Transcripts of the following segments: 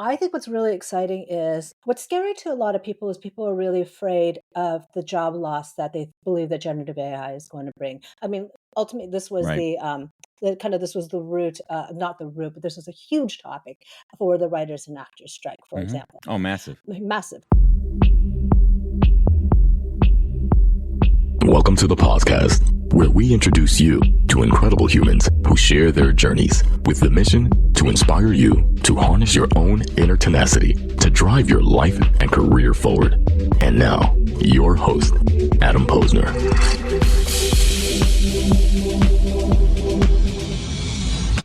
I think what's really exciting is what's scary to a lot of people is people are really afraid of the job loss that they believe that generative AI is going to bring. I mean, ultimately, this was Right. this was the root, not the root, but this was a huge topic for the writers and actors strike, for Hmm. example. Oh, massive. Massive. Welcome to the podcast, where we introduce you to incredible humans who share their journeys with the mission to inspire you to harness your own inner tenacity to drive your life and career forward. And now, your host, Adam Posner.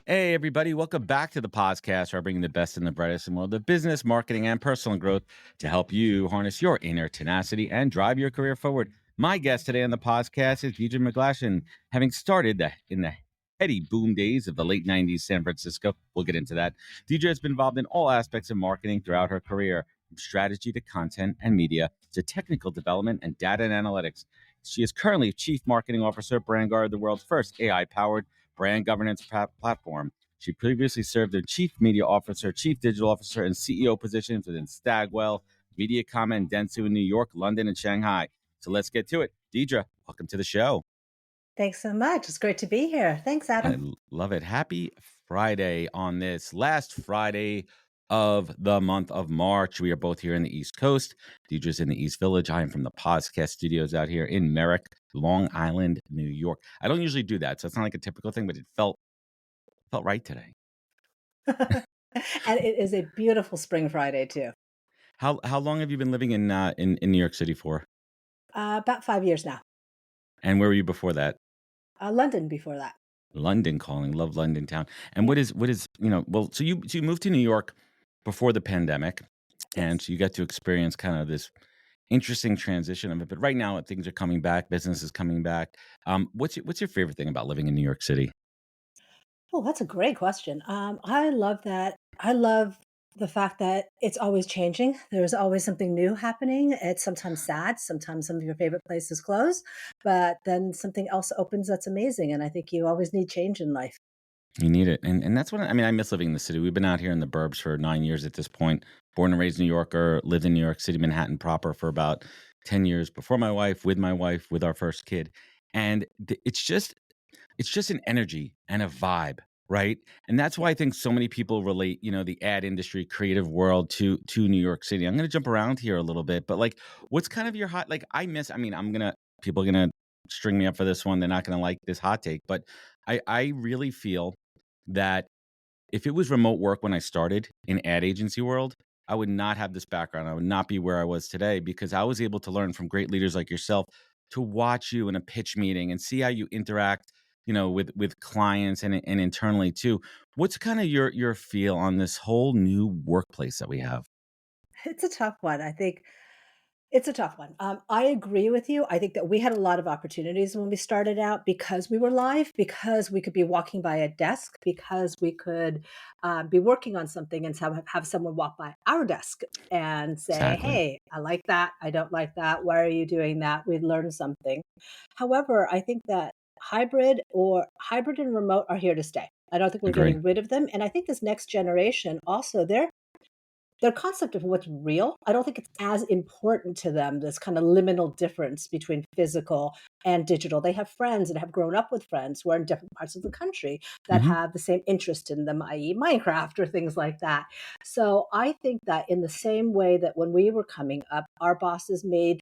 Hey, everybody. Welcome back to the podcast, where I bring the best and the brightest in the world of business, marketing, and personal growth to help you harness your inner tenacity and drive your career forward. My guest today on the podcast is Deirdre McGlashan. Having started in the heady boom days of the late 90s San Francisco, we'll get into that. Deirdre has been involved in all aspects of marketing throughout her career, from strategy to content and media to technical development and data and analytics. She is currently Chief Marketing Officer at BrandGuard, the world's first AI-powered brand governance platform. She previously served as Chief Media Officer, Chief Digital Officer, and CEO positions within Stagwell, Mediacom, and Dentsu in New York, London, and Shanghai. So let's get to it. Deirdre, welcome to the show. Thanks so much. It's great to be here. Thanks, I Adam. love it. Happy Friday on this last Friday of the month of March. We are both here in the East Coast. Deirdre's in the East Village. I am from the podcast studios out here in Merrick, Long Island, New York. I don't usually do that, so it's not like a typical thing, but it felt right today. And it is a beautiful spring Friday too. How long have you been living in New York City for? About 5 years now. And where were you before that? London before that. London calling. Love London town. And Yeah. what is well, so you moved to New York before the pandemic, and Yes. so you got to experience kind of this interesting transition of it. But right now things are coming back, business is coming back. What's your favorite thing about living in New York City? Oh, that's a great question. I love that. I love the fact that it's always changing. There's always something new happening. It's sometimes sad. Sometimes some of your favorite places close, but then something else opens that's amazing. And I think you always need change in life. You need it. And that's what I mean, I miss living in the city. We've been out here in the burbs for 9 years at this point. Born and raised New Yorker, lived in New York City, Manhattan proper for about 10 years before my wife, with our first kid. And it's just an energy and a vibe, right? And that's Yeah. why I think so many people relate, the ad industry, creative world to New York City. I'm going to jump around here a little bit, but like, what's kind of your hot, like, people are going to string me up for this one. They're not going to like this hot take, but I really feel that if it was remote work when I started in ad agency world, I would not have this background. I would not be where I was today because I was able to learn from great leaders like yourself, to watch you in a pitch meeting and see how you interact, with clients and internally too. What's kind of your feel on this whole new workplace that we have? It's a tough one. I think it's a tough one. I agree with you. I think that we had a lot of opportunities when we started out because we were live, because we could be walking by a desk, because we could be working on something and have someone walk by our desk and say, Exactly. "Hey, I like that. I don't like that. Why are you doing that?" We'd learn something. However, I think that hybrid and remote are here to stay. I don't think we're Agree. getting rid of them. And I think this next generation also, their concept of what's real, I don't think it's as important to them, this kind of liminal difference between physical and digital. They have friends and have grown up with friends who are in different parts of the country that Hmm. have the same interest in them, i.e., Minecraft or things like that. So I think that in the same way that when we were coming up, our bosses made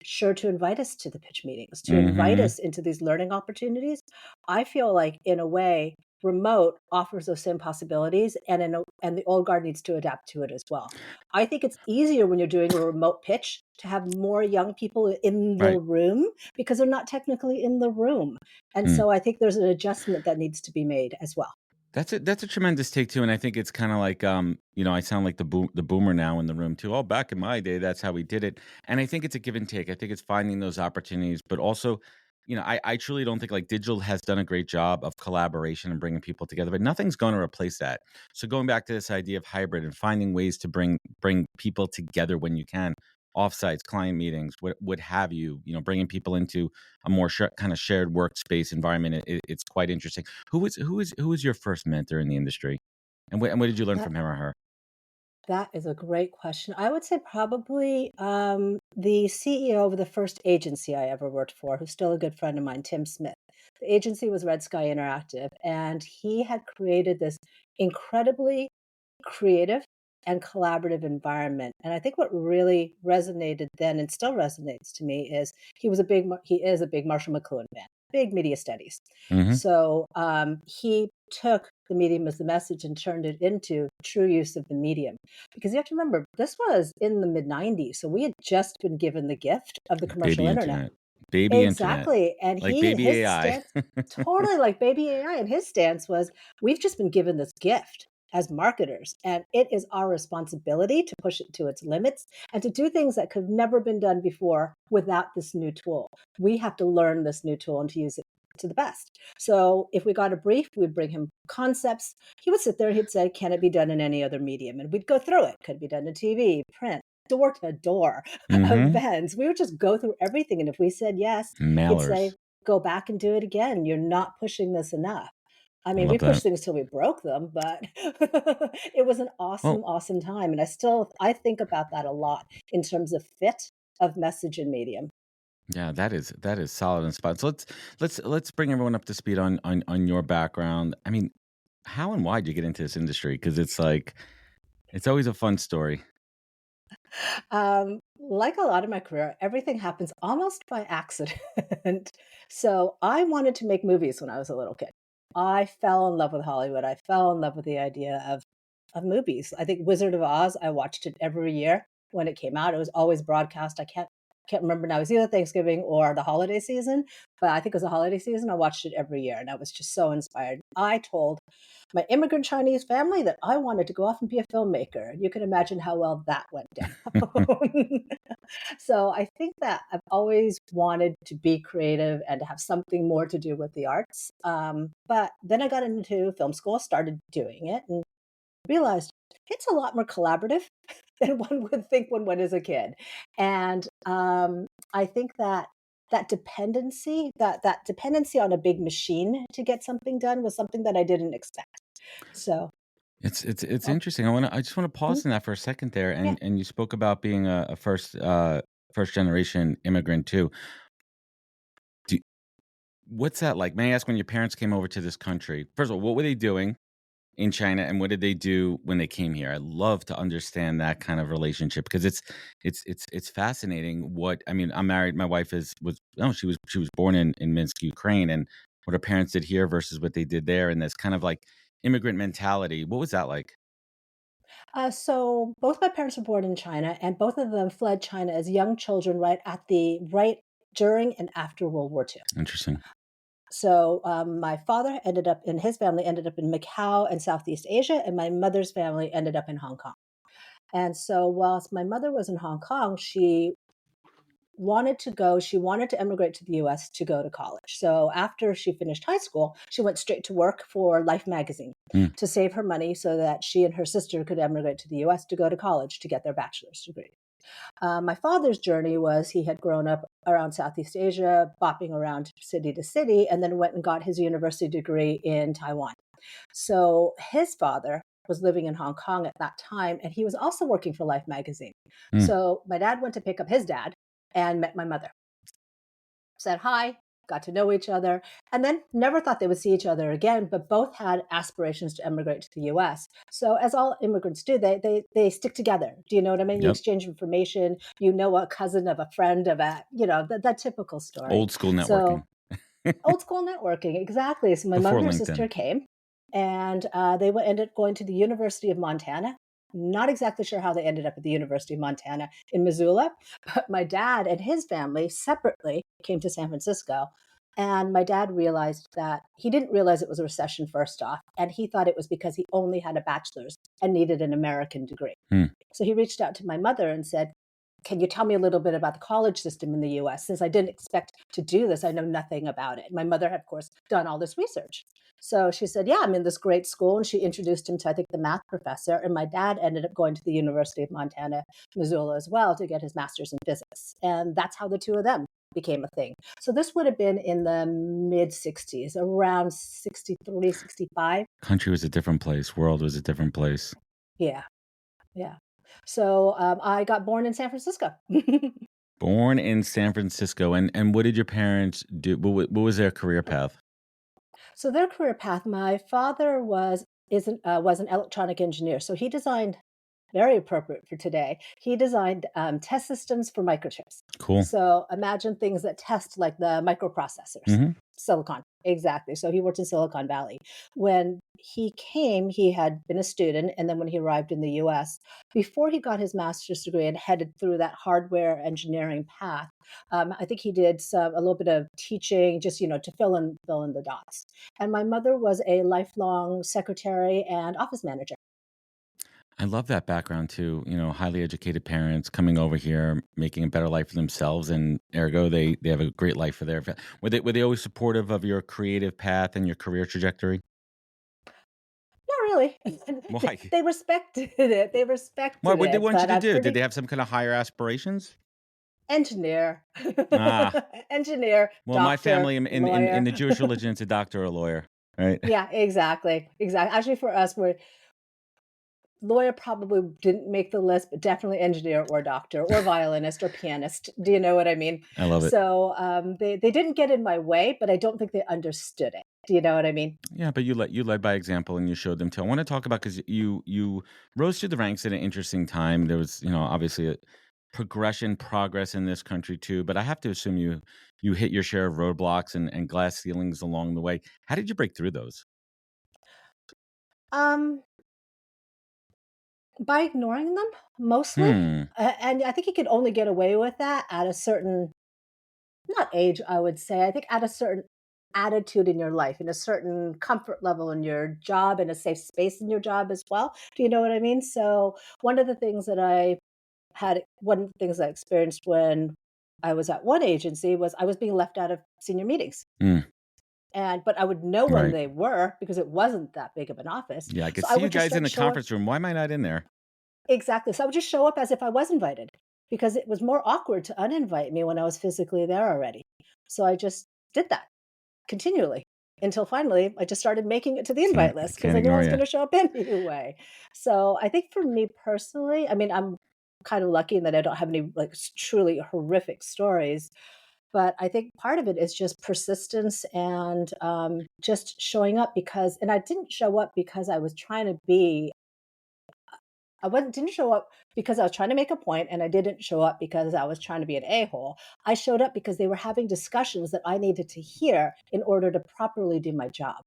sure to invite us to the pitch meetings, to invite Hmm. us into these learning opportunities. I feel like, in a way, remote offers those same possibilities, and the old guard needs to adapt to it as well. I think it's easier when you're doing a remote pitch to have more young people in the Right. room because they're not technically in the room. And Hmm. so I think there's an adjustment that needs to be made as well. That's a tremendous take too, and I think it's kind of like, I sound like the boomer now in the room too. Oh, back in my day, that's how we did it, and I think it's a give and take. I think it's finding those opportunities, but also, I truly don't think, like, digital has done a great job of collaboration and bringing people together, but nothing's going to replace that. So going back to this idea of hybrid and finding ways to bring people together when you can, offsites, client meetings, what have you, bringing people into a more kind of shared workspace environment. It's quite interesting. Who was your first mentor in the industry, and what did you learn That from him or her? That is a great question. I would say probably the CEO of the first agency I ever worked for, who's still a good friend of mine, Tim Smith. The agency was Red Sky Interactive, and he had created this incredibly creative and collaborative environment. And I think what really resonated then and still resonates to me is he is a big Marshall McLuhan fan, big media studies. Hmm. So he took the medium as the message and turned it into true use of the medium. Because you have to remember, this was in the mid 90s. So we had just been given the gift of the commercial Baby internet. internet. Baby internet. Exactly, and Like baby his AI. stance totally like baby AI, and his stance was, "We've just been given this gift as marketers, and it is our responsibility to push it to its limits and to do things that could have never been done before without this new tool. We have to learn this new tool and to use it to the best." So if we got a brief, we'd bring him concepts. He would sit there, he'd say, "Can it be done in any other medium?" And we'd go through it. Could it be done in TV, print, door to door, Hmm. events. We would just go through everything. And if we said yes, he'd say, Mailers. "Go back and do it again. You're not pushing this enough." I I mean, we love that. pushed things till we broke them, but it was an Well, awesome, awesome time. And I think about that a lot in terms of fit of message and medium. yeah, that is solid and spot. So let's bring everyone up to speed on your background. I mean, how and why did you get into this industry? Because it's like it's always a fun story. Like a lot of my career, everything happens almost by accident. So I wanted to make movies when I was a little kid. I fell in love with Hollywood. I fell in love with the idea of movies. I think Wizard of Oz, I watched it every year when it came out. It was always broadcast. I can't remember now. It was either Thanksgiving or the holiday season, but I think it was the holiday season. I watched it every year, and I was just so inspired. I told my immigrant Chinese family that I wanted to go off and be a filmmaker. You can imagine how well that went down. So I think that I've always wanted to be creative and to have something more to do with the arts. But then I got into film school, started doing it, and realized it's a lot more collaborative than one would think when one is a kid. And I think that that dependency on a big machine to get something done was something that I didn't expect. So, It's well, interesting. I just want to mhm, pause in that for a second there, yeah. and you spoke about being a first generation immigrant too. Do, what's that like? May I ask when your parents came over to this country? First of all, what were they doing in China, and what did they do when they came here? I love to understand that kind of relationship because it's fascinating. What I mean, I'm married. My wife is was no, she was born in Minsk, Ukraine, and what her parents did here versus what they did there, and this kind of like immigrant mentality. What was that like? So both my parents were born in China, and both of them fled China as young children, right during and after World War II. Interesting. So my father ended up, and his family ended up in Macau and Southeast Asia, and my mother's family ended up in Hong Kong. And so whilst my mother was in Hong Kong, she wanted to emigrate to the US to go to college. So after she finished high school, she went straight to work for Life magazine Mm, to save her money so that she and her sister could emigrate to the US to go to college to get their bachelor's degree. My father's journey was he had grown up around Southeast Asia, bopping around city to city, and then went and got his university degree in Taiwan. So his father was living in Hong Kong at that time, and he was also working for Life magazine. mm. So my dad went to pick up his dad and met my mother, said hi, got to know each other, and then never thought they would see each other again, but both had aspirations to immigrate to the US. So as all immigrants do, they stick together. Do you know what I mean? You Yep. exchange information, you know a cousin of a friend of a, that typical story. Old school networking So old school networking, exactly. So my mother before and her LinkedIn. sister came, and ended up going to the University of Montana. Not exactly sure how they ended up at the University of Montana in Missoula, but my dad and his family separately came to San Francisco. And my dad realized that he didn't realize it was a recession first off, and he thought it was because he only had a bachelor's and needed an American degree. Hmm. So he reached out to my mother and said, "Can you tell me a little bit about the college system in the US? Since I didn't expect to do this, I know nothing about it." My mother had, of course, done all this research. So she said, "Yeah, I'm in this great school." And she introduced him to, I think, the math professor. And my dad ended up going to the University of Montana, Missoula as well to get his master's in physics. And that's how the two of them became a thing. So this would have been in the mid 60s, around 63, 65. Country was a different place. World was a different place. Yeah. Yeah. So, I got born in San Francisco. Born in San Francisco, and what did your parents do? What was their career path? So their career path, my father was an electronic engineer, so he designed very appropriate for today. He designed, test systems for microchips. Cool. So imagine things that test like the microprocessors, Hmm. silicon. Exactly. So he worked in Silicon Valley. When he came, he had been a student, and then when he arrived in the US, before he got his master's degree and headed through that hardware engineering path, I think he did a little bit of teaching, just to fill in the dots. And my mother was a lifelong secretary and office manager. I love that background too. Highly educated parents coming over here, making a better life for themselves, and ergo they have a great life for Were they always supportive of your creative path and your career trajectory? Not really. Why? They respected it. They Why? respected What did they it, want you but to I'm do? Did they pretty have some kind of higher aspirations? engineer, Ah, engineer, well, my family doctor, in lawyer. the Jewish religion, it's a doctor or a lawyer, right? Yeah, exactly, exactly. Actually, for us, we're lawyer probably didn't make the list, but definitely engineer or doctor or violinist or pianist. Do you know what I mean? I love it. So they didn't get in my way, but I don't think they understood it. Do you know what I mean? Yeah, but you led by example and you showed them too. I want to talk about because you rose through the ranks at an interesting time. There was, obviously a progression, progress in this country too. But I have to assume you hit your share of roadblocks and glass ceilings along the way. How did you break through those? Um, by ignoring them mostly, Hmm. and I think you could only get away with that at a certain not age, I would say. I think at a certain attitude in your life, in a certain comfort level in your job, in a safe space in your job as well. Do you know what I mean? So one of the things I experienced when I was at one agency was I was being left out of senior meetings. Mm, But I would know when right. they were because it wasn't that big of an office. Yeah, I could So I see you would just guys in start the show up. conference room. Why am I not in there? Exactly. So I would just show up as if I was invited because it was more awkward to uninvite me when I was physically there already. So I just did that continually until finally I just started making it to the Can't invite list because can't I knew I ignore was you. going to show up anyway. So I think for me personally, I mean, I'm kind of lucky in that I don't have any like truly horrific stories, but I think part of it is just persistence and just showing up and I didn't show up because I was trying to be I wasn't didn't show up because I was trying to make a point, and I didn't show up because I was trying to be an a-hole. I showed up because they were having discussions that I needed to hear in order to properly do my job.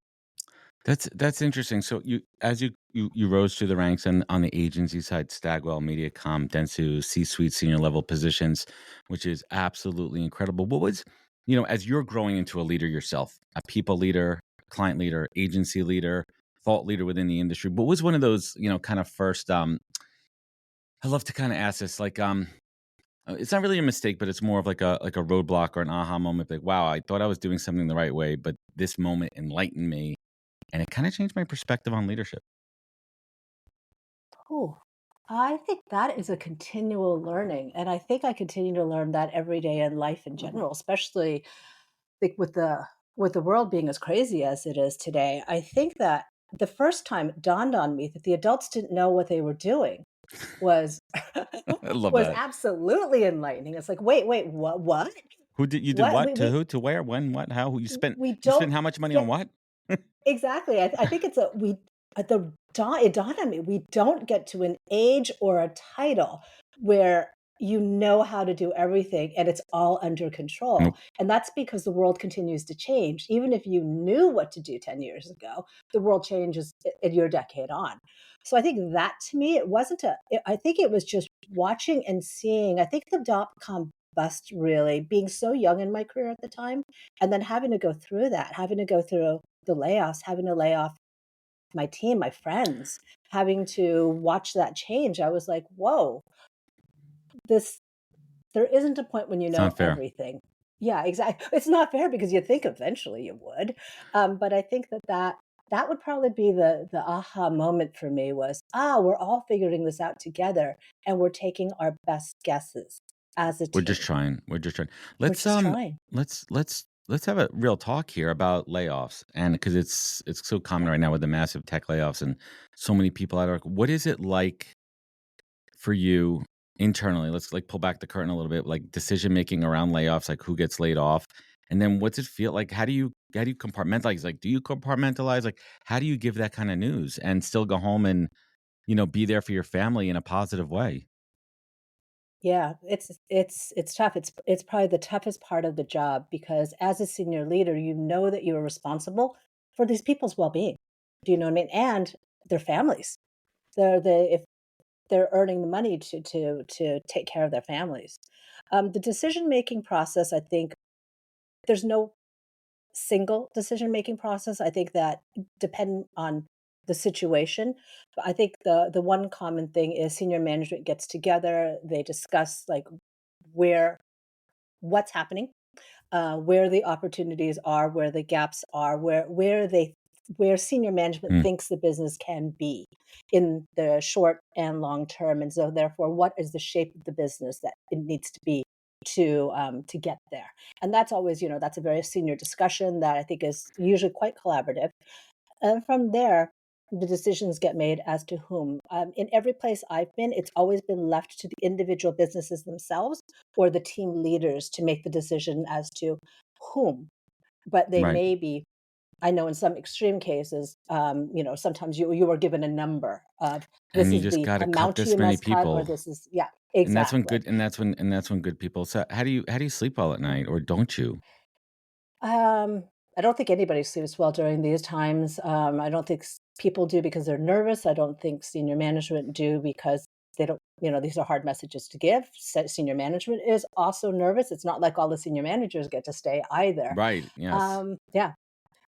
That's interesting. So as you rose through the ranks and on the agency side, Stagwell, MediaCom, Dentsu, C-suite senior level positions, which is absolutely incredible. What was, as you're growing into a leader yourself, a people leader, client leader, agency leader, thought leader within the industry, what was one of those, kind of first I love to kind of ask this, like it's not really a mistake, but it's more of like a roadblock or an aha moment, like, wow, I thought I was doing something the right way, but this moment enlightened me and it kind of changed my perspective on leadership. Oh, I think that is a continual learning, and I think I continue to learn that every day in life in general, especially think with the world being as crazy as it is today. I think that the first time it dawned on me that the adults didn't know what they were doing was I love was that. absolutely enlightening. It's like, "Wait, what? Who did What? what to who to where when what how who We you spent don't how much money on get." what? Exactly. I think it's a we at the dawn it dawned on me, we don't get to an age or a title where you know how to do everything and it's all under control. Nope. And that's because the world continues to change. Even if you knew what to do 10 years ago, the world changes in your decade on. So I think that to me, it wasn't I think it was just watching and seeing. I think the dot-com bust really being so young in my career at the time and then having to go through that, having to go through the layoffs, having to lay off my team, my friends, having to watch that change, I was like, "Whoa, this there isn't a point when you It's know not fair. everything." Yeah, exactly. It's not fair because you think eventually you would. But I think that would probably be the aha moment for me was, we're all figuring this out together and we're taking our best guesses as a We're just team. trying. We're just trying. We're Let's just trying. let's have a real talk here about layoffs and because it's so common Okay. right now with the massive tech layoffs and so many people out of work. What is it like for you internally? Let's like pull back the curtain a little bit, like decision making around layoffs, like who gets laid off, and then what's it feel like? How do you compartmentalize? Like, do you compartmentalize? Like, how do you give that kind of news and still go home and be there for your family in a positive way? Yeah, it's tough. It's probably the toughest part of the job because as a senior leader, you know that you are responsible for these people's well-being. Do you know what I mean? And their families. If they're earning the money to take care of their families. The decision-making process, I think there's no single decision-making process. I think that depend on the situation. But I think the one common thing is senior management gets together, they discuss, like, where what's happening, where the opportunities are, where the gaps are, where senior management Mm. thinks the business can be in the short and long term, and so therefore, what is the shape of the business that it needs to be to get there? And that's always, that's a very senior discussion that I think is usually quite collaborative. And from there, the decisions get made as to whom. In every place I've been, it's always been left to the individual businesses themselves or the team leaders to make the decision as to whom. But they Right. may be, I know in some extreme cases, sometimes you are given a number of this And you is just the got to cut amount you this many must cut, or people. this is, yeah, And that's when exactly. good and that's when good people. So how do you sleep well at night, or don't you? Um, I don't think anybody sleeps well during these times. I don't think people do because they're nervous. I don't think senior management do because they don't, these are hard messages to give. Senior management is also nervous. It's not like all the senior managers get to stay either. Right. Yes. Yeah.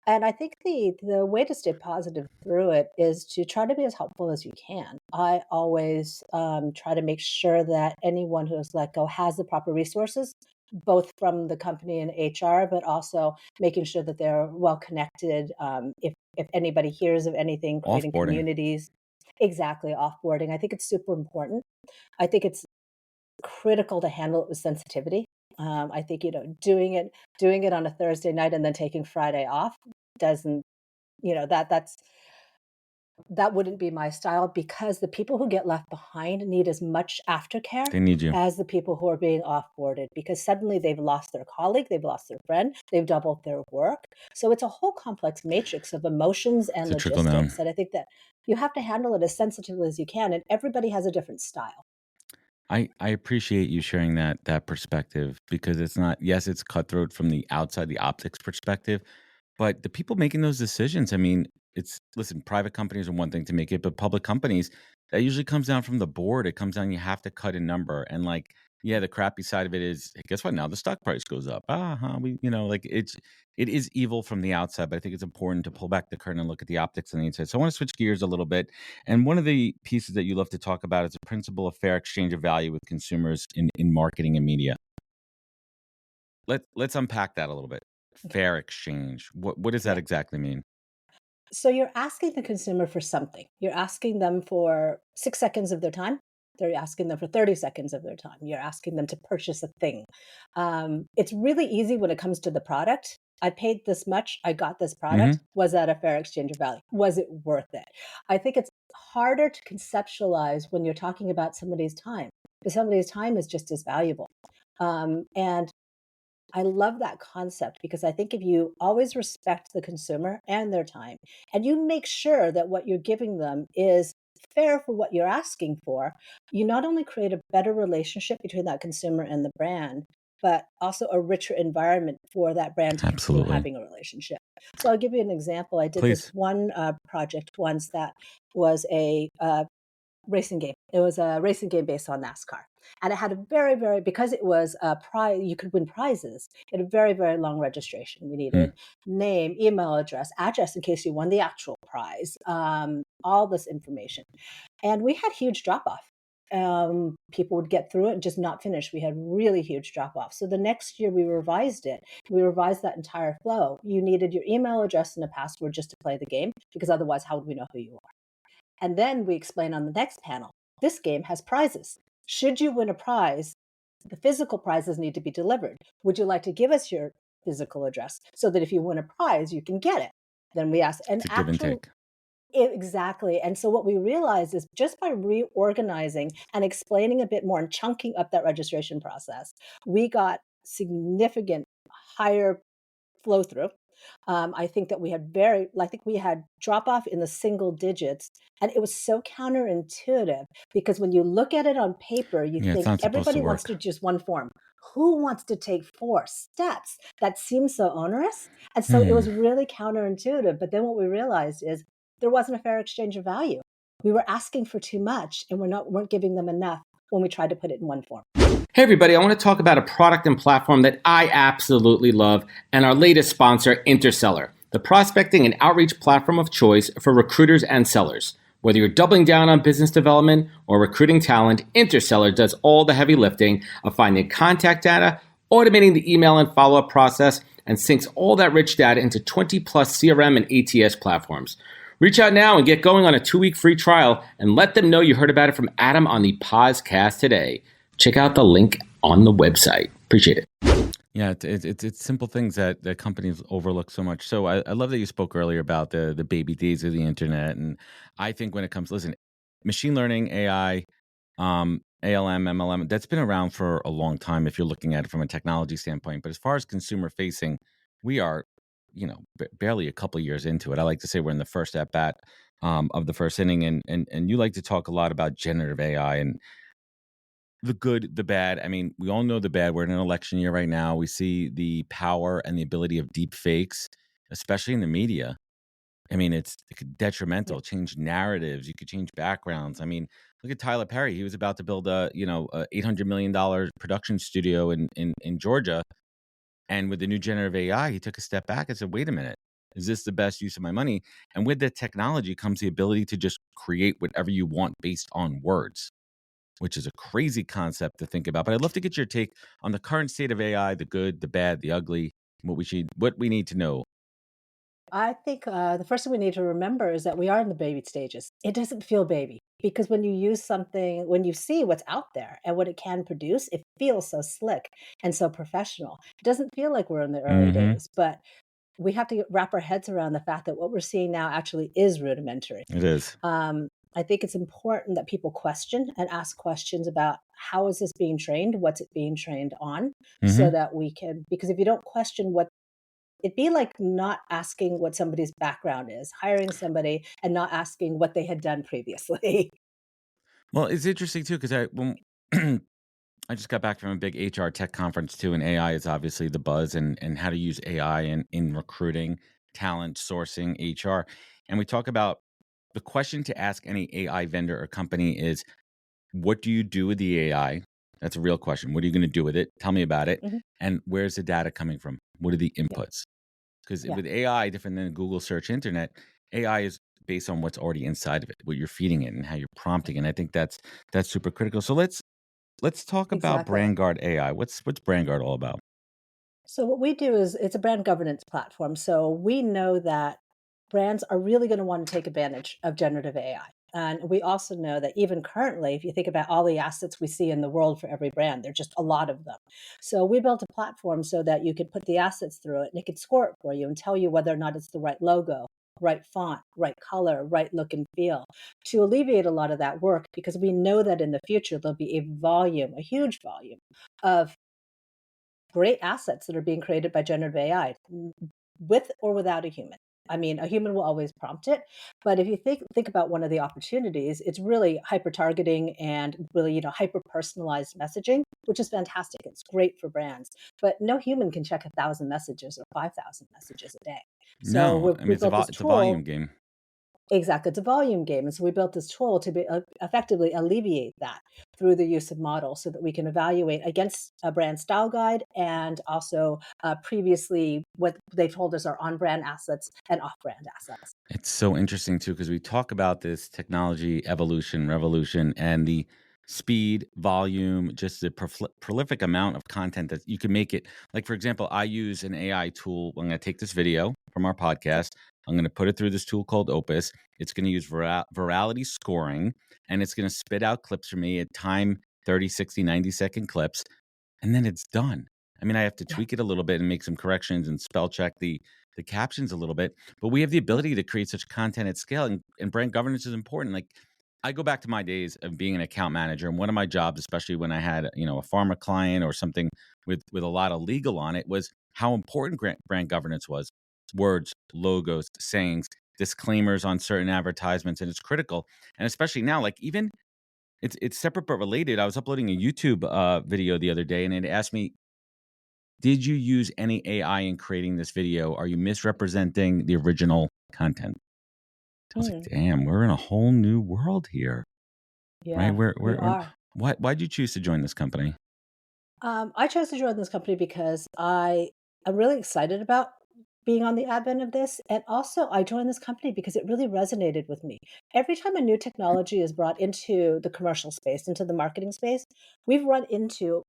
And I think the way to stay positive through it is to try to be as helpful as you can. I always try to make sure that anyone who is let go has the proper resources, both from the company and HR, but also making sure that they're well connected. If anybody hears of anything, creating Offboarding. communities, exactly offboarding. I think it's super important. I think it's critical to handle it with sensitivity. I think, doing it on a Thursday night and then taking Friday off doesn't, that wouldn't be my style because the people who get left behind need as much aftercare They need you. as the people who are being offboarded because suddenly they've lost their colleague, they've lost their friend, they've doubled their work. So it's a whole complex matrix of emotions and To trickle down. logistics that I think that you have to handle it as sensitively as you can, and everybody has a different style. I appreciate you sharing that perspective because it's not, yes, it's cutthroat from the outside, the optics perspective, but the people making those decisions, I mean, listen, private companies are one thing to make it, but public companies, that usually comes down from the board. It comes down, you have to cut a number. And like, yeah, the crappy side of it is, hey, guess what? Now the stock price goes up. Like it is evil from the outside, but I think it's important to pull back the curtain and look at the optics on the inside. So I want to switch gears a little bit. And one of the pieces that you love to talk about is the principle of fair exchange of value with consumers in marketing and media. Let's unpack that a little bit. Fair exchange. What does that Yeah. exactly mean? So you're asking the consumer for something. You're asking them for 6 seconds of their time. They're asking them for 30 seconds of their time. You're asking them to purchase a thing. It's really easy when it comes to the product. I paid this much, I got this product. Hmm. Was that a fair exchange of value? Was it worth it? I think it's harder to conceptualize when you're talking about somebody's time, because somebody's time is just as valuable. And I love that concept because I think if you always respect the consumer and their time, and you make sure that what you're giving them is fair for what you're asking for, you not only create a better relationship between that consumer and the brand, but also a richer environment for that brand to continue Absolutely. having a relationship. So I'll give you an example. I did this Please. one project once that was a racing game. It was a racing game based on NASCAR. And it had a very, very, because it was a prize, you could win prizes. It had a very, very long registration. We Mm. needed name, email address in case you won the actual prize, all this information. And we had huge drop off. People would get through it and just not finish. We had really huge drop off. So the next year we revised it. We revised that entire flow. You needed your email address and a password just to play the game, because otherwise, how would we know who you are? And then we explain on the next panel, this game has prizes. Should you win a prize, the physical prizes need to be delivered. Would you like to give us your physical address so that if you win a prize, you can get it? Then we ask, and It's a give and actually, take. Exactly. And so what we realized is just by reorganizing and explaining a bit more and chunking up that registration process, we got significant higher flow through. I think that I think we had drop off in the single digits, and it was so counterintuitive because when you look at it on paper, you Yeah, it's think not supposed to everybody wants work. to just one form. Who wants to take 4 steps? That seems so onerous. And so it Hmm. was really counterintuitive. But then what we realized is there wasn't a fair exchange of value. We were asking for too much and weren't giving them enough when we tried to put it in one form. Hey, everybody, I want to talk about a product and platform that I absolutely love and our latest sponsor, Interseller, the prospecting and outreach platform of choice for recruiters and sellers. Whether you're doubling down on business development or recruiting talent, Interseller does all the heavy lifting of finding contact data, automating the email and follow-up process, and syncs all that rich data into 20 plus CRM and ATS platforms. Reach out now and get going on a 2-week free trial and let them know you heard about it from Adam on the podcast today. Check out the link on the website. Appreciate it. Yeah, it's simple things that companies overlook so much. So I love that you spoke earlier about the baby days of the internet, and I think when it comes, listen, machine learning, AI, ALM, MLM, that's been around for a long time if you're looking at it from a technology standpoint. But as far as consumer facing, we are, barely a couple years into it. I like to say we're in the first at bat of the first inning, and you like to talk a lot about generative AI and the good, the bad. I mean, we all know the bad. We're in an election year right now. We see the power and the ability of deep fakes, especially in the media. I mean, it could detrimental, change narratives. You could change backgrounds. I mean, look at Tyler Perry. He was about to build a $800 million production studio in Georgia, and with the new generative AI, he took a step back and said, "Wait a minute, is this the best use of my money?" And with the technology comes the ability to just create whatever you want based on words, which is a crazy concept to think about. But I'd love to get your take on the current state of AI, the good, the bad, the ugly, what we need to know. I think the first thing we need to remember is that we are in the baby stages. It doesn't feel baby because when you use something, when you see what's out there and what it can produce, it feels so slick and so professional. It doesn't feel like we're in the early Hmm. days, but we have to wrap our heads around the fact that what we're seeing now actually is rudimentary. It is. Um, I think it's important that people question and ask questions about how is this being trained? What's it being trained on? So Hmm. that we can, because if you don't question what it'd be like not asking what somebody's background is, hiring somebody and not asking what they had done previously. Well, it's interesting too because I just got back from a big HR tech conference too, and AI is obviously the buzz, and how to use AI in recruiting, talent sourcing, HR, and we talk about the question to ask any AI vendor or company is, what do you do with the AI? That's a real question. What are you going to do with it? Tell me about it. Mhm. And where's the data coming from? What are the Yeah, inputs? Because yeah, with AI, different than Google search internet, AI is based on what's already inside of it, what you're feeding it and how you're prompting. And I think that's super critical. So let's talk about exactly. BrandGuard AI. What's BrandGuard all about? So what we do is it's a brand governance platform. So we know that brands are really going to want to take advantage of generative AI. And we also know that even currently, if you think about all the assets we see in the world for every brand, there are just a lot of them. So we built a platform so that you could put the assets through it and it could score it for you and tell you whether or not it's the right logo, right font, right color, right look and feel to alleviate a lot of that work because we know that in the future there'll be a huge volume of great assets that are being created by generative AI with or without a human. I mean, a human will always prompt it, but if you think about one of the opportunities, it's really hyper targeting and really, hyper personalized messaging, which is fantastic. It's great for brands, but no human can check 1,000 messages or 5,000 messages a day. So No, I mean we built this it's a volume tool. game. Exactly, it's a volume game, and so we built this tool to effectively alleviate that through the use of models so that we can evaluate against a brand style guide and also, previously what they've told us are on-brand assets and off-brand assets. It's so interesting too because we talk about this technology evolution, revolution, and the speed, volume, just the prolific amount of content that you can make it. Like, for example, I use an AI tool. I'm going to take this video from our Yeah, podcast. I'm going to put it through this tool called Opus. It's going to use virality scoring, and it's going to spit out clips for me at time 30, 60, 90-second clips, and then it's done. I mean, I have to yeah, tweak it a little bit and make some corrections and spell check the captions a little bit, but we have the ability to create such content at scale, and brand governance is important. Like, I go back to my days of being an account manager, and one of my jobs, especially when I had, a pharma client or something with a lot of legal on it, was how important brand governance was. Words, logos, sayings, disclaimers on certain advertisements, and it's critical. And especially now, like, even it's separate but related. I was uploading a YouTube video the other day, and it asked me, "Did you use any AI in creating this video? Are you misrepresenting the original content?" I was like, Mm, "Damn, we're in a whole new world here." Right? yeah, we We're are. why'd you choose to join this company? I chose to join this company because I am really excited about being on the advent of this. And also, I joined this company because it really resonated with me. Every time a new technology is brought into the commercial space, into the marketing space, we've run into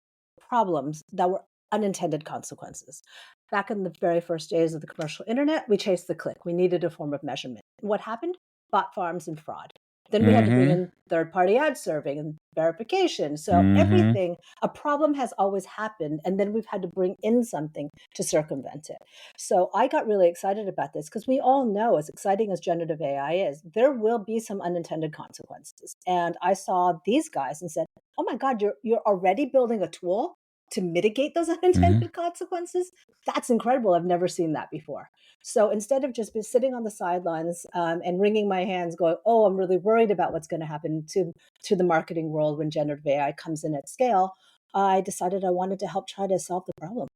problems that were unintended consequences. Back in the very first days of the commercial internet, we chased the click. We needed a form of measurement. What happened? Bot farms and fraud. Then we had to bring Mhm. in third party ad serving and verification. So Mhm. everything, a problem has always happened. And then we've had to bring in something to circumvent it. So I got really excited about this because we all know, as exciting as generative AI is, there will be some unintended consequences. And I saw these guys and said, "Oh my God, you're already building a tool to mitigate those Mhm. unintended consequences? That's incredible. I've never seen that before." So instead of just be sitting on the sidelines and wringing my hands, going, "Oh, I'm really worried about what's going to happen to the marketing world when generative AI comes in at scale," I decided I wanted to help try to solve the problem.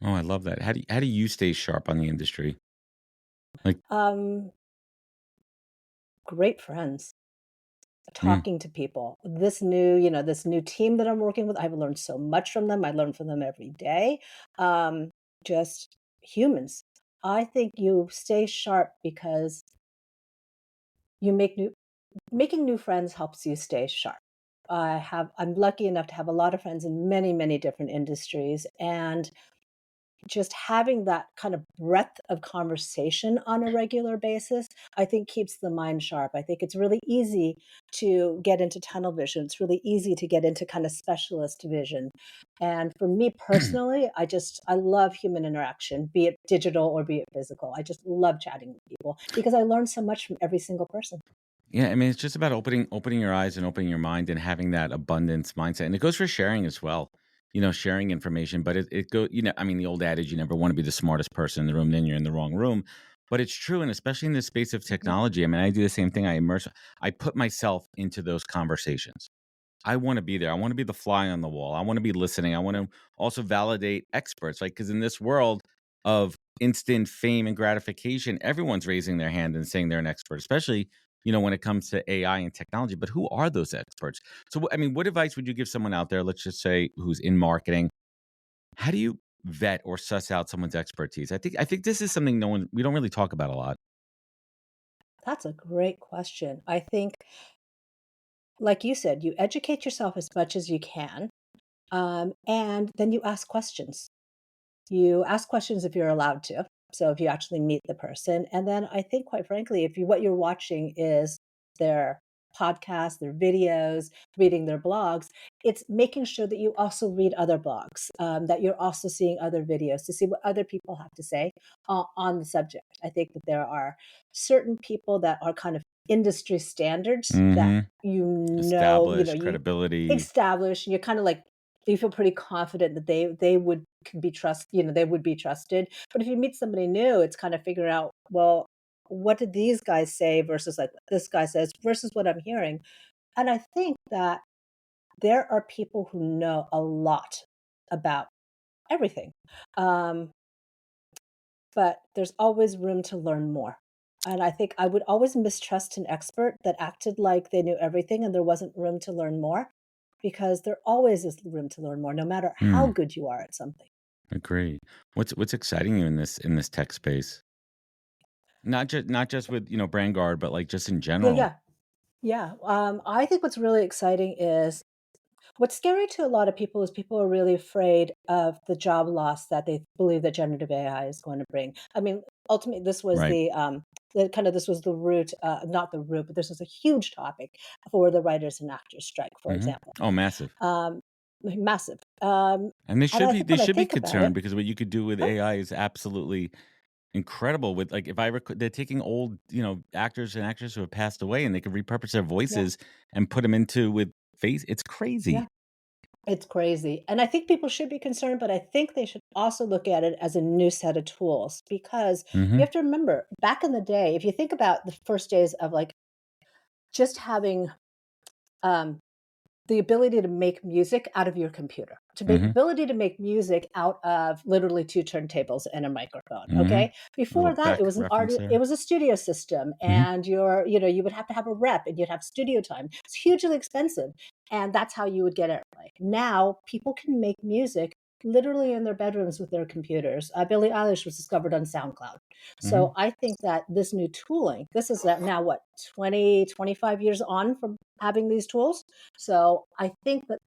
Oh, I love that. How do you stay sharp on the industry? Like, Um, Great friends, mm, talking to people. This new team that I'm working with, I've learned so much from them. I learn from them every day. Um, just humans. I think you stay sharp because you making new friends helps you stay sharp. I'm lucky enough to have a lot of friends in many, many different industries, and just having that kind of breadth of conversation on a regular basis, I think keeps the mind sharp. I think it's really easy to get into tunnel vision. It's really easy to get into kind of specialist vision. And for me personally, I love human interaction, be it digital or be it physical. I just love chatting with people because I learn so much from every single person. yeah, I mean, it's just about opening your eyes and opening your mind and having that abundance mindset. And it goes for sharing as well. Sharing information, but it go, I mean, the old adage, you never want to be the smartest person in the room, then you're in the wrong room. But it's true, and especially in the space of Mhm. technology. I mean, I do the same thing. I put myself into those conversations. I want to be there. I want to be the fly on the wall. I want to be listening. I want to also validate experts, like, because in this world of instant fame and gratification, everyone's raising their hand and saying they're an expert, especially when it comes to AI and technology. But who are those experts? So, I mean, what advice would you give someone out there? Let's just say who's in marketing. How do you vet or suss out someone's expertise? I think this is something we don't really talk about a lot. That's a great question. I think, like you said, you educate yourself as much as you can, and then you ask questions. You ask questions if you're allowed to. So if you actually meet the person, and then I think, quite frankly, if what you're watching is their podcasts, their videos, reading their blogs, it's making sure that you also read other blogs, that you're also seeing other videos to see what other people have to say on the subject. I think that there are certain people that are kind of industry standards that Mm-hmm. you Established credibility. establish. You're kind of like you feel pretty confident that they would can be they would be trusted. But if you meet somebody new, it's kind of figure out, well, what did these guys say versus like what this guy says versus what I'm hearing. And I think that there are people who know a lot about everything. Um, but there's always room to learn more. And I think I would always mistrust an expert that acted like they knew everything and there wasn't room to learn more, because there always is room to learn more, no matter how Mm, good you are at something. agree. What's exciting you in this tech space? Not just with BrandGuard, but like just in Yeah, general. yeah, yeah. I think what's really exciting is what's scary to a lot of people is people are really afraid of the job loss that they believe that generative AI is going to bring. I mean, ultimately, Right. this was the root, not the root, but this was a huge topic for the writers and actors strike, for Hmm. example. Oh, massive. Um, Massive. And they And should I be think they when I should be think about it, concerned because what you could do with oh, AI is absolutely incredible with like if I they're taking old, actors and actresses who have passed away and they can repurpose their Yeah, voices and put them into with face. It's crazy. yeah. It's crazy. And I think people should be concerned, but I think they should also look at it as a new set of tools because you Hmm. have to remember back in the day, if you think about the first days of like just having um, the ability to make music out of your computer, to make Hmm. ability to make music out of literally two turntables and a microphone. Hmm. Okay. Before Little that, it Beck was an art, reference it there. was a studio system, Hmm. and you would have to have a rep and you'd have studio time. It's hugely expensive. And that's how you would get airplay. Now people can make music literally in their bedrooms with their computers. Billie Eilish was discovered on SoundCloud. Hmm. So I think that this new tooling, this is now what, 20, 25 years on from having these tools. So I think that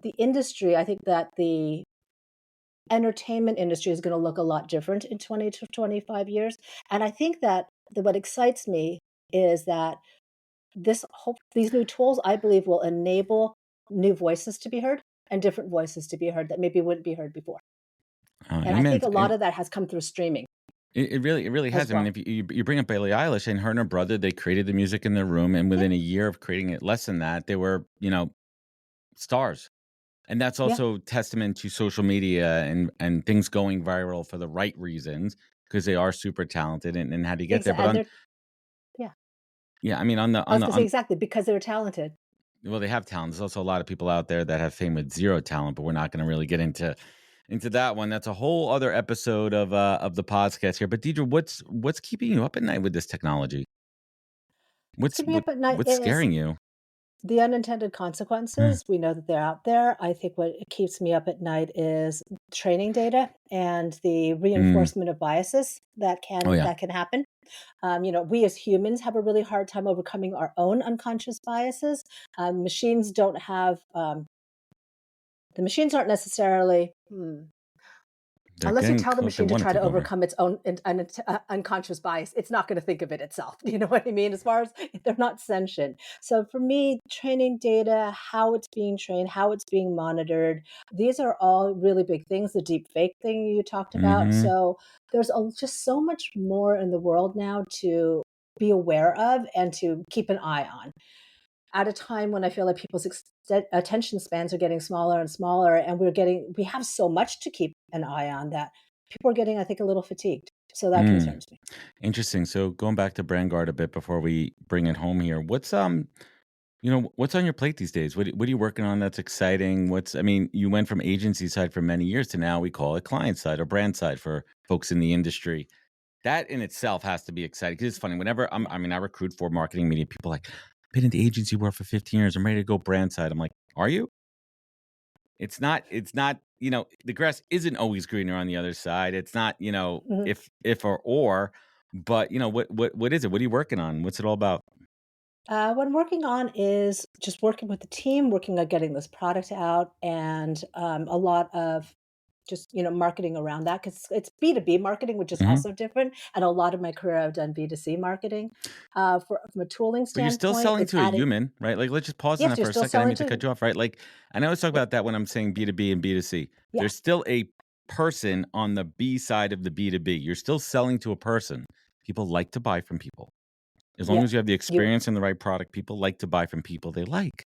I think that the entertainment industry is going to look a lot different in 20 to 25 years. And I think that what excites me is that these new tools, I believe, will enable new voices to be heard and different voices to be heard that maybe wouldn't be heard before. And I Amen. think a lot of that has come through streaming It really as has. I mean, well. if you bring up Billie Eilish and her and her brother, they created the music in their room, and Yeah, within a year of creating it, less than that, they were stars. And that's yeah, also testament to social media and things going viral for the right reasons because they are super talented and how do you get there? exactly. But And on they're yeah. yeah, I mean on the I on was the going to say on exactly because they were talented. well, they have talent. There's also a lot of people out there that have fame with zero talent, but we're not going to really get into that one. That's a whole other episode of the podcast here. But Deidre, what's keeping you up at night with this technology? What's What's keeping me what up at night what's is scaring you? the unintended Hmm. consequences. We know that they're out there. I think what keeps me up at night is training data and the Mm. reinforcement of biases Oh yeah. that can happen. We as humans have a really hard time overcoming our own unconscious biases. Machines don't have the machines aren't necessarily. They're Unless you getting tell the they machine to want to try to take over. overcome its own unconscious bias, it's not going to think of it itself. You know what I mean? As far as they're not sentient. So for me, training data, how it's being trained, how it's being monitored, these are all really big things. The deep fake thing you talked about. Hmm. So there's just so much more in the world now to be aware of and to keep an eye on at a time when I feel like people's attention spans are getting smaller and smaller, and we have so much to keep an eye on that people are getting, I think, a little fatigued. So that Mm. concerns me. Interesting. So going back to BrandGuard a bit before we bring it home here, what's on your plate these days? What are you working on that's exciting? I mean, you went from agency side for many years to now we call it client side or brand side for folks in the industry. That in itself has to be exciting because it's funny. Whenever Yeah. I recruit for marketing media, people are like, been in the agency world for 15 years. I'm ready to go brand side. I'm like, are you? It's not, the grass isn't always greener on the other side. It's not, Mhm. if or, but what is it? What are you working on? What's it all about? What I'm working on is just working with the team, working on getting this product out, and a lot of just marketing around that because it's B2B marketing, which is Hmm. also different. And a lot of my career, I've done B2C marketing. From a tooling But you're still standpoint, selling it's to a adding. human, right? Like, let's just pause on Yes, that you're for a still second. I didn't selling mean to cut to. you off, right? Like, I always talk Yeah, about that when I'm saying B2B and B2C. yeah, There's still a person on the B side of the B2B. You're still selling to a person. People like to buy from people. As long yeah. as you have the You experience and the right product, people like to buy from people they like.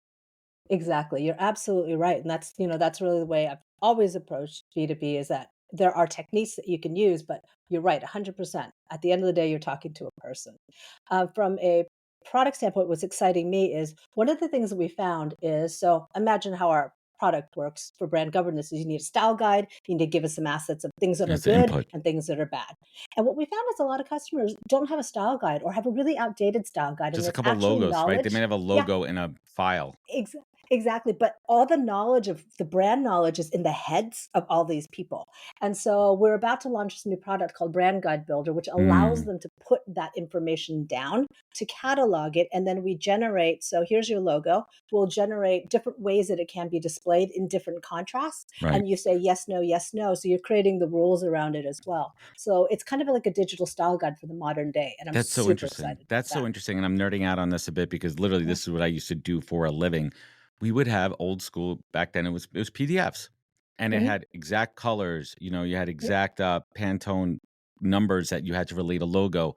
Exactly, you're absolutely right, and that's really the way I've always approached B2B is that there are techniques that you can use, but you're right, 100%. At the end of the day, you're talking to a person. From a product standpoint, what's exciting me is one of the things that we found is so imagine how our product works for brand governance is you need a style guide, you need to give us some assets of things that are That's the good input. and things that are bad. And what we found is a lot of customers don't have a style guide or have a really outdated style guide, and Just a there's couple actually logos, right? They may knowledge. have a Yeah, logo in a file. Exactly, but all the knowledge of the brand knowledge is in the heads of all these people. And so we're about to launch this new product called Brand Guide Builder, which allows Mm, them to put that information down, to catalog it, and then we generate. So here's your logo. We'll generate different ways that it can be displayed in different contrasts. right. And you say yes, no, yes, no. So you're creating the rules around it as well. So it's kind of like a digital style guide for the modern day. And I'm That's so super interesting. excited about That's so that. interesting, and I'm nerding out on this a bit because literally Yeah. this is what I used to do for a living. We would have old school back then it was PDFs, and it Hmm. had exact colors, you had Yeah. exact, Pantone numbers that you had to relate a logo,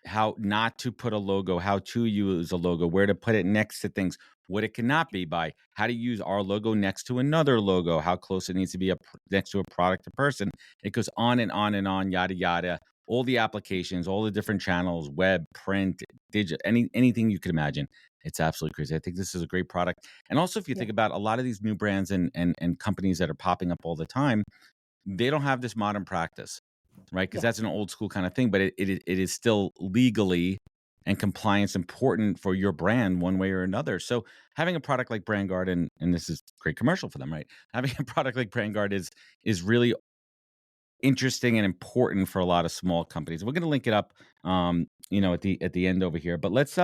how not to put a logo, how to use a logo, where to put it next to things, what it cannot be by, how to use our logo next to another logo, how close it needs to be next to a product or person. It goes on and on and on, yada yada. All the applications, all the different channels, web, print, digital, anything you could imagine. It's absolutely crazy. I think this is a great product. And also, if you Yeah. think about a lot of these new brands and companies that are popping up all the time, they don't have this modern practice, right? Because Yeah. that's an old school kind of thing, but it is still legally and compliance important for your brand one way or another. So having a product like BrandGuard, and this is great commercial for them, right? Having a product like BrandGuard is really interesting and important for a lot of small companies. We're going to link it up, at the end over here. But let's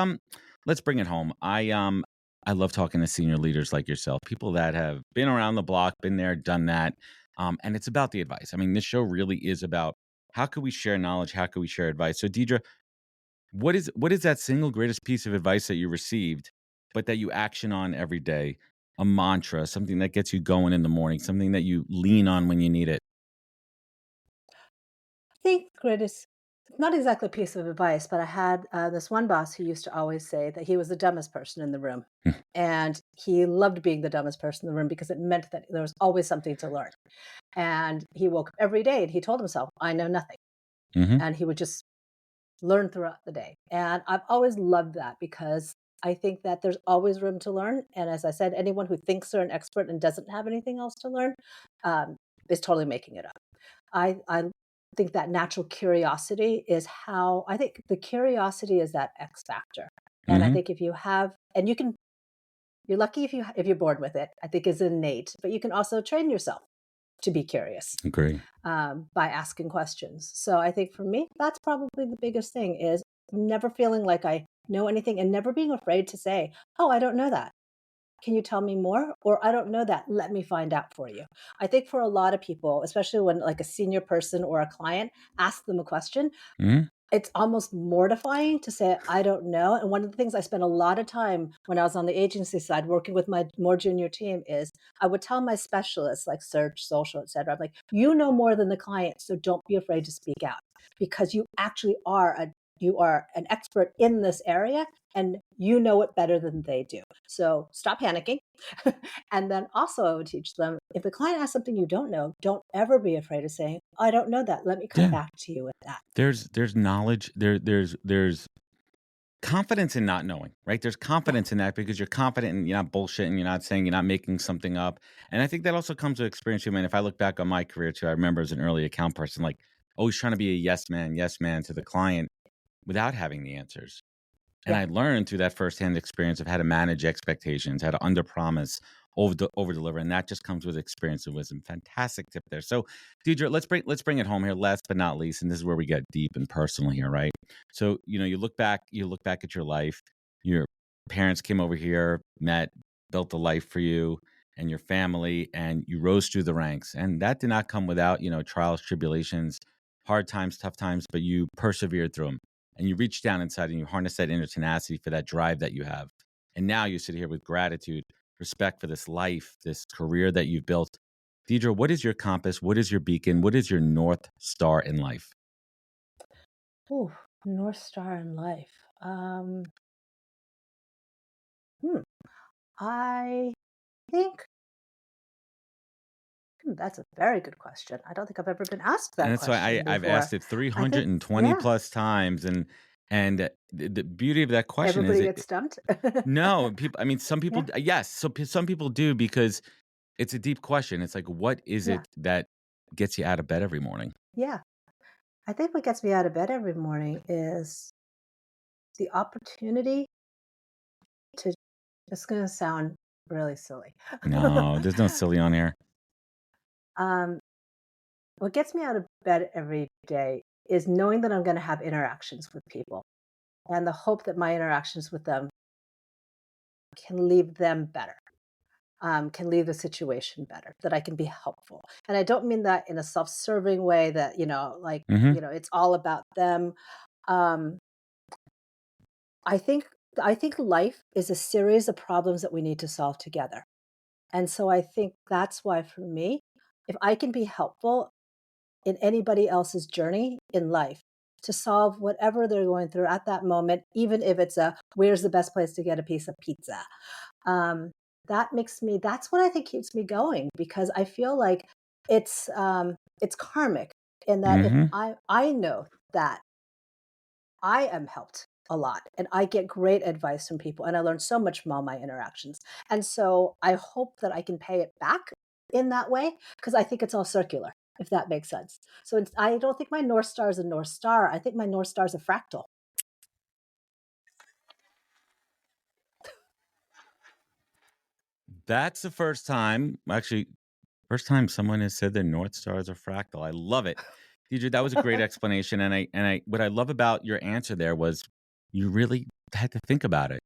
bring it home. I love talking to senior leaders like yourself, people that have been around the block, been there, done that, and it's about the advice. I mean, this show really is about how can we share knowledge, how can we share advice. So, Deidre, what is that single greatest piece of advice that you received, but that you action on every day? A mantra, something that gets you going in the morning, something that you lean on when you need it. I think greatest, not exactly a piece of advice, but I had this one boss who used to always say that he was the dumbest person in the room. And he loved being the dumbest person in the room because it meant that there was always something to learn. And he woke up every day and he told himself, I know nothing. Hmm. And he would just learn throughout the day. And I've always loved that because I think that there's always room to learn. And as I said, anyone who thinks they're an expert and doesn't have anything else to learn um, is totally making it up. I think that natural curiosity is how I think the curiosity is that X factor. And I Hmm. think if you have, and you can, you're lucky if you're bored with it. I think is innate, but you can also train yourself to be curious Agree. by asking questions. So I think for me, that's probably the biggest thing is never feeling like I know anything and never being afraid to say, "Oh, I don't know that. Can you tell me more?" Or "I don't know that. Let me find out for you." I think for a lot of people, especially when like a senior person or a client asks them a question, Hmm. it's almost mortifying to say, "I don't know." And one of the things I spent a lot of time when I was on the agency side working with my more junior team is I would tell my specialists like search, social, etc. I'm like, "You know more than the client, so don't be afraid to speak out because you are an expert in this area and you know it better than they do. So stop panicking." And then also I would teach them, if the client asks something you don't know, don't ever be afraid of saying, "I don't know that. Let me come Yeah. back to you with that." There's knowledge. There's confidence in not knowing, right? There's Yeah. confidence in that because you're confident and you're not bullshitting, you're not saying, you're not making something up. And I think that also comes with experience. I mean, if I look back on my career too, I remember as an early account person, like always trying to be a yes man to the client without having the answers. And Yeah. I learned through that firsthand experience of how to manage expectations, how to underpromise, over deliver, and that just comes with experience and wisdom. Fantastic tip there. So, Deidre, let's bring it home here. Last but not least, and this is where we get deep and personal here, right? So, you look back at your life. Your parents came over here, met, built a life for you and your family, and you rose through the ranks. And that did not come without trials, tribulations, hard times, tough times, but you persevered through them and you reach down inside and you harness that inner tenacity for that drive that you have. And now you sit here with gratitude, respect for this life, this career that you've built. Deidre, what is your compass? What is your beacon? What is your North Star in life? Ooh, North Star in life. Hmm, I think that's a very good question. I don't think I've ever been asked And that that's why question I've asked before. it I think, 320 yeah, plus times. And the beauty of that question is everybody it, gets stumped. no, people, I mean, some people, Yeah, yes. So some people do because it's a deep question. It's like, what is yeah, it that gets you out of bed every morning? yeah. I think what gets me out of bed every morning is the opportunity to, it's going to sound really silly. No, there's no silly on here. um, what gets me out of bed every day is knowing that I'm going to have interactions with people and the hope that my interactions with them can leave them better, can leave the situation better, that I can be helpful. And I don't mean that in a self-serving way that, like, Hmm. it's all about them. Um, I think I think life is a series of problems that we need to solve together. And so I think that's why for me, if I can be helpful in anybody else's journey in life to solve whatever they're going through at that moment, even if it's where's the best place to get a piece of pizza. That's what I think keeps me going, because I feel like it's karmic in that if Mm-hmm. I know that I am helped a lot and I get great advice from people and I learn so much from all my interactions. And so I hope that I can pay it back in that way, because I think it's all circular, if that makes sense. So I don't think my North Star is a North Star. I think my North Star is a fractal. That's the first time, actually, first time someone has said their North Star is a fractal. I love it. Deirdre, that was a great explanation. And what I love about your answer there was you really had to think about it.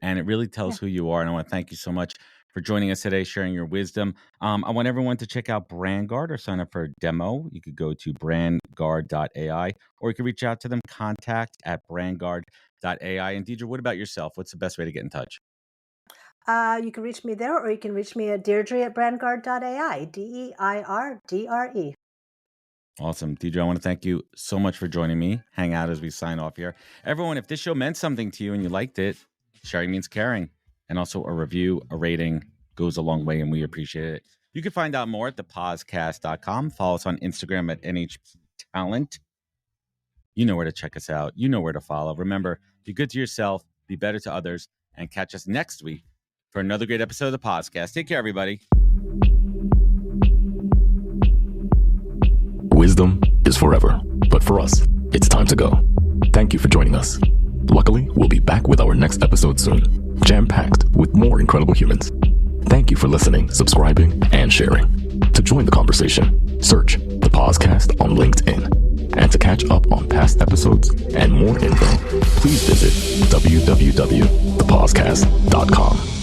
And it really tells Yeah. who you are. And I want to thank you so much for joining us today, sharing your wisdom. I want everyone to check out BrandGuard or sign up for a demo. You could go to BrandGuard.ai, or you can reach out to them, contact@BrandGuard.ai. And Deirdre, what about yourself? What's the best way to get in touch? You can reach me there, or you can reach me at Deirdre@BrandGuard.ai, DEIRDRE. Awesome. Deirdre, I want to thank you so much for joining me. Hang out as we sign off here. Everyone, if this show meant something to you and you liked it, sharing means caring. And also a review, a rating goes a long way, and we appreciate it. You can find out more at thepodcast.com. Follow us on Instagram at NHTalent. You know where to check us out. You know where to follow. Remember, be good to yourself, be better to others, and catch us next week for another great episode of the podcast. Take care, everybody. Wisdom is forever, but for us, it's time to go. Thank you for joining us. Luckily, we'll be back with our next episode soon, jam-packed with more incredible humans. Thank you for listening, subscribing, and sharing. To join the conversation, search the podcast on LinkedIn. And to catch up on past episodes and more info, please visit www.thepodcast.com.